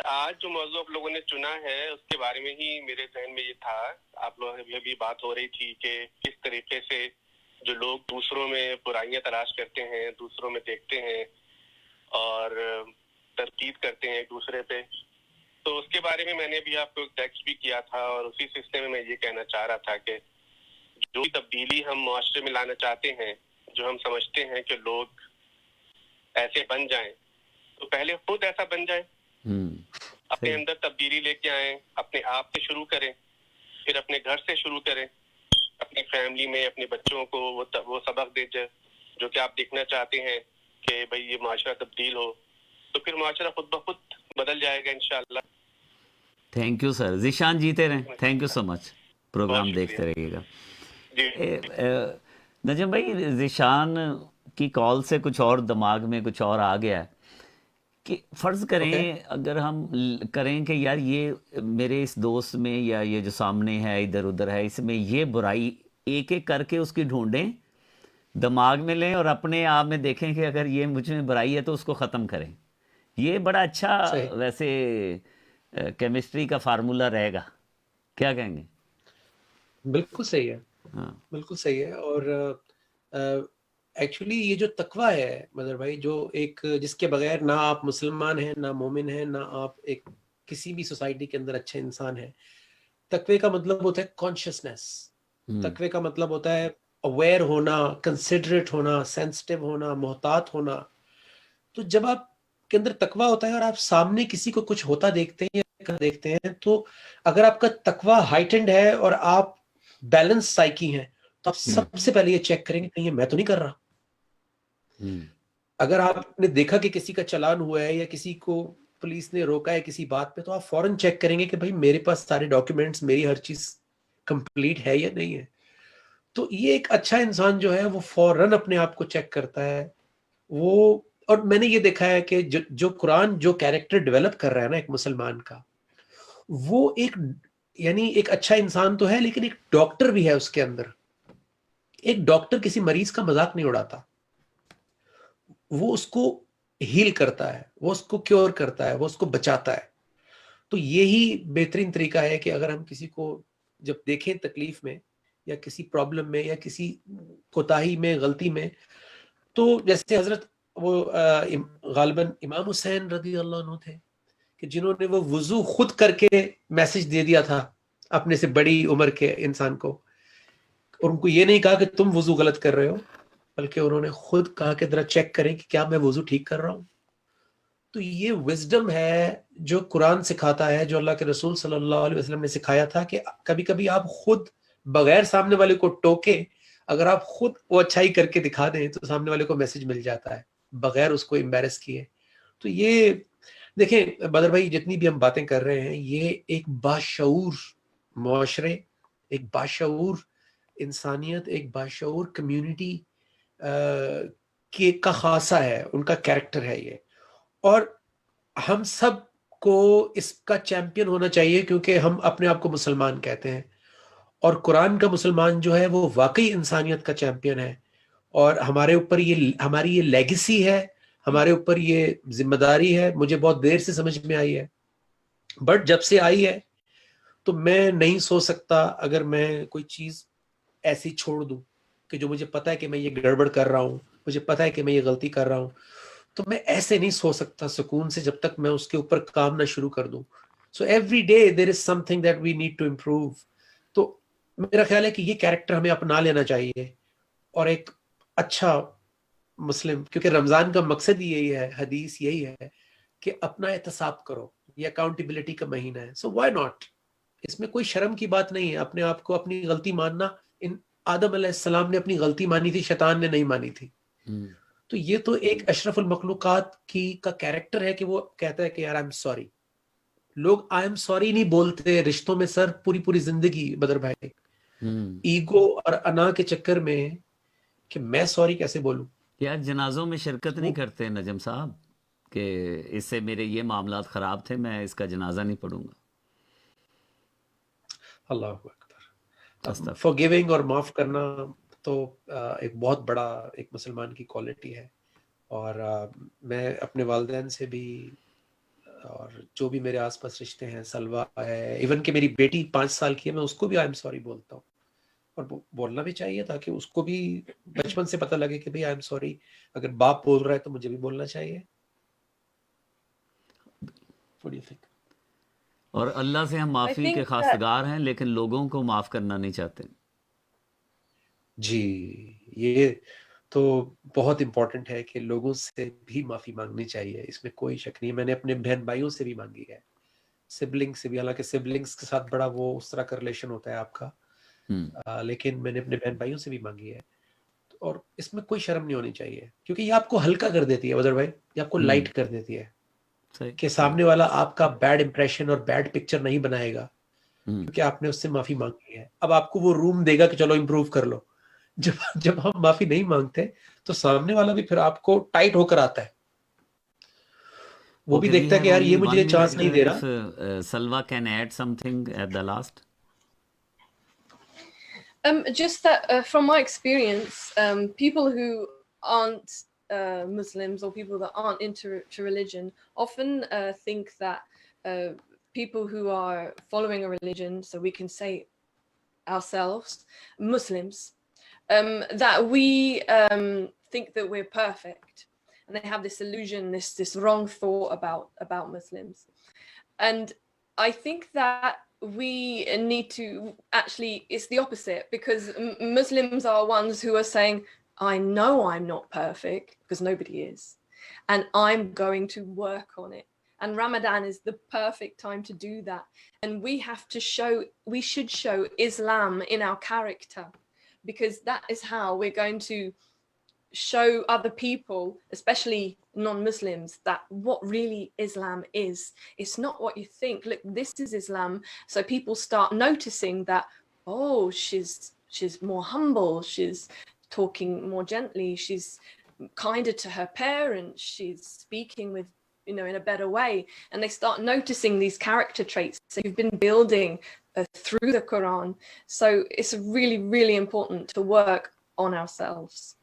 آج جو موضوع آپ لوگوں نے چنا ہے اس کے بارے میں ہی میرے ذہن میں یہ تھا. آپ لوگوں سے بھی بات ہو رہی تھی کہ کس طریقے سے جو لوگ دوسروں میں برائیاں تلاش کرتے ہیں, دوسروں میں دیکھتے ہیں اور تنقید کرتے ہیں ایک دوسرے پہ. تو اس کے بارے میں نے بھی آپ کو ٹیکسٹ بھی کیا تھا, اور اسی سلسلے میں یہ کہنا چاہ رہا تھا کہ جو تبدیلی ہم معاشرے میں لانا چاہتے ہیں, جو ہم سمجھتے ہیں کہ لوگ ایسے بن جائیں, تو پہلے خود ایسا بن جائیں, اپنے اندر تبدیلی لے کے آئیں, اپنے آپ سے شروع کریں, پھر اپنے گھر سے شروع کریں, اپنی فیملی میں اپنے بچوں کو وہ سبق دے جو کہ آپ دیکھنا چاہتے ہیں کہ بھئی یہ معاشرہ تبدیل ہو, تو پھر معاشرہ خود بخود بدل جائے گا انشاءاللہ. Thank you sir. ذیشان جیتے رہیں. Thank you so much. Programme دیکھتے رہیے گا. نجم بھائی, ذیشان کی کال سے کچھ اور دماغ میں کچھ اور آ گیا ہے کہ فرض کریں اگر ہم کریں کہ یار یہ میرے اس دوست میں یا یہ جو سامنے ہے ادھر ادھر ہے اس میں یہ برائی ایک ایک کر کے اس کی ڈھونڈیں, دماغ میں لیں اور اپنے آپ میں دیکھیں کہ اگر یہ مجھ میں برائی ہے تو اس کو ختم کریں. یہ بڑا اچھا ویسے کیمسٹری کا فارمولا رہے گا. کیا کہیں گے؟ بالکل صحیح ہے. بالکل صحیح ہے. اور ایکچولی یہ جو تقویٰ ہے مدر بھائی, جو ایک جس کے بغیر نہ آپ مسلمان ہیں, نہ مومن ہیں, نہ آپ ایک کسی بھی سوسائٹی کے اندر اچھے انسان ہیں. تقوی کا مطلب ہوتا ہے کانشیسنیس. تقوی کا مطلب ہوتا ہے اویئر ہونا, کنسیڈریٹ ہونا, سینسٹیو ہونا, محتاط ہونا. تو جب آپ کے اندر تقویٰ ہوتا ہے اور آپ سامنے کسی کو کچھ ہوتا دیکھتے ہیں یا دیکھتے ہیں, تو اگر آپ کا تقویٰ ہائٹنڈ ہے اور آپ بیلنس سائیکی ہیں, تو آپ سب سے پہلے یہ چیک کریں گے کہ یہ میں تو نہیں کر رہا. اگر آپ نے دیکھا کہ کسی کا چلان ہوا ہے یا کسی کو پولیس نے روکا ہے کسی بات پہ, تو آپ فوراً چیک کریں گے کہ بھائی میرے پاس سارے ڈاکیومنٹس, میری ہر چیز کمپلیٹ ہے یا نہیں ہے. تو یہ ایک اچھا انسان جو ہے وہ فوراً اپنے آپ کو چیک کرتا ہے. وہ اور میں نے یہ دیکھا ہے کہ جو قرآن جو کیریکٹر ڈیولپ کر رہا ہے نا ایک مسلمان کا, وہ ایک یعنی ایک اچھا انسان تو ہے لیکن ایک ڈاکٹر بھی ہے اس کے اندر. ایک ڈاکٹر کسی مریض کا مذاق نہیں اڑاتا, وہ اس کو ہیل کرتا ہے, وہ اس کو کیور کرتا ہے, وہ اس کو بچاتا ہے. تو یہی بہترین طریقہ ہے کہ اگر ہم کسی کو جب دیکھیں تکلیف میں یا کسی پرابلم میں یا کسی کوتاہی میں, غلطی میں, تو جیسے حضرت وہ غالباً امام حسین رضی اللہ عنہ تھے کہ جنہوں نے وہ وضو خود کر کے میسج دے دیا تھا اپنے سے بڑی عمر کے انسان کو, اور ان کو یہ نہیں کہا کہ تم وضو غلط کر رہے ہو, بلکہ انہوں نے خود کہا کہ ذرا چیک کریں کہ کیا میں وضو ٹھیک کر رہا ہوں. تو یہ وزڈم ہے جو قرآن سکھاتا ہے, جو اللہ کے رسول صلی اللہ علیہ وسلم نے سکھایا تھا کہ کبھی کبھی آپ خود بغیر سامنے والے کو ٹوکے, اگر آپ خود وہ اچھائی کر کے دکھا دیں تو سامنے والے کو میسج مل جاتا ہے بغیر اس کو امبیرس کیے. تو یہ دیکھیں بدر بھائی, جتنی بھی ہم باتیں کر رہے ہیں یہ ایک باشعور معاشرے, ایک باشعور انسانیت, ایک باشعور کمیونٹی کا خاصہ ہے, ان کا کیریکٹر ہے یہ. اور ہم سب کو اس کا چیمپئن ہونا چاہیے کیونکہ ہم اپنے آپ کو مسلمان کہتے ہیں, اور قرآن کا مسلمان جو ہے وہ واقعی انسانیت کا چیمپئن ہے. اور ہمارے اوپر ہماری یہ لیگیسی ہے, ہمارے اوپر یہ ذمہ داری ہے. مجھے بہت دیر سے سمجھ میں آئی ہے, بٹ جب سے آئی ہے تو میں نہیں سو سکتا اگر میں کوئی چیز ایسی چھوڑ دوں کہ جو مجھے پتا ہے کہ میں یہ گڑبڑ کر رہا ہوں, مجھے پتا ہے کہ میں یہ غلطی کر رہا ہوں, تو میں ایسے نہیں سو سکتا سکون سے جب تک میں اس کے اوپر کام نہ شروع کر دوں. So every day there is some thing that we need to improve. تو میرا خیال ہے کہ یہ کیریکٹر ہمیں اپنا لینا چاہیے, اور ایک اچھا مسلم, کیونکہ رمضان کا مقصد یہی ہے, حدیث یہی ہے کہ اپنا احتساب کرو, یہ اکاؤنٹیبلٹی کا مہینہ ہے. سو وائی ناٹ, اس میں کوئی شرم کی بات نہیں ہے. اپنے آپ کو اپنی غلطی ماننا, آدم علیہ السلام نے اپنی غلطی مانی تھی, شیطان نے نہیں مانی تھی. تو یہ تو ایک اشرف المخلوقات کا کیریکٹر ہے کہ وہ کہتا ہے کہ یار آئی ایم سوری. لوگ آئی ایم سوری نہیں بولتے رشتوں میں سر پوری زندگی بدر بھائی, ایگو اور انا کے چکر میں کہ میں سوری کیسے بولوں. یار جنازوں میں شرکت نہیں کرتے نجم صاحب کہ اس سے میرے یہ معاملات خراب تھے, میں اس کا جنازہ نہیں پڑھوں گا. اللہ اکبر. فارگیونگ اور معاف کرنا تو ایک بہت بڑا ایک مسلمان کی کوالٹی ہے. اور میں اپنے والدین سے بھی اور جو بھی میرے آس پاس رشتے ہیں, سلوا ہے, ایون کہ میری بیٹی 5 سال کی ہے, میں اس کو بھی آئی ایم سوری بولتا ہوں, اور بولنا بھی چاہیے تاکہ اس کو بھی بچپن سے پتہ لگے کہ بھئی آئی ایم سوری, اگر باپ بول رہا ہے تو مجھے بھی بولنا چاہیے. What do you think? اور اللہ سے ہم I معافی کے think that خواستگار ہیں لیکن لوگوں کو معاف کرنا نہیں چاہتے. جی, یہ تو بہت امپورٹنٹ ہے کہ لوگوں سے بھی معافی مانگنی چاہیے, اس میں کوئی شک نہیں. میں نے اپنے بہن بھائیوں سے بھی مانگی ہے, سبلنگ سے بھی, حالانکہ سبلنگس کے ساتھ بڑا وہ اس طرح کا ریلیشن ہوتا ہے آپ کا, لیکن میں نے اپنے بہن بھائیوں سے بھی مانگی ہے. اور اس میں کوئی شرم نہیں ہونی چاہیے, کیونکہ یہ آپ کو ہلکا کر دیتی ہے بدر بھائی, یہ آپ کو لائٹ کر دیتی ہے صحیح. کہ سامنے والا آپ کا بیڈ امپریشن اور بیڈ پکچر نہیں بنائے گا کیونکہ آپ نے اس سے معافی مانگی ہے. اب آپ کو وہ روم دے گا کہ چلو امپروو کر لو. جب ہم معافی نہیں مانگتے تو سامنے والا بھی پھر آپ کو ٹائٹ ہو کر آتا ہے, وہ بھی Okay, we دیکھتا ہے have کہ یار only یہ مجھے 1 چانس minute. نہیں دے رہا. If Salwa can add something at the last. Just that from my experience, people who aren't Muslims or people that aren't into religion often think that people who are following a religion, so we can say ourselves, Muslims, that we think that we're perfect, and they have this illusion, this wrong thought about Muslims. And I think that we need to actually, it's the opposite, because Muslims are ones who are saying, I know I'm not perfect, because nobody is, and I'm going to work on it. And Ramadan is the perfect time to do that. And we should show Islam in our character, because that is how we're going to show other people, especially non-Muslims, that what really Islam is. It's not what you think. Look, this is Islam. So people start noticing that, oh, she's more humble, she's talking more gently, she's kinder to her parents, she's speaking with, in a better way. And they start noticing these character traits that you've been building through the Quran. So it's really, really important to work on ourselves.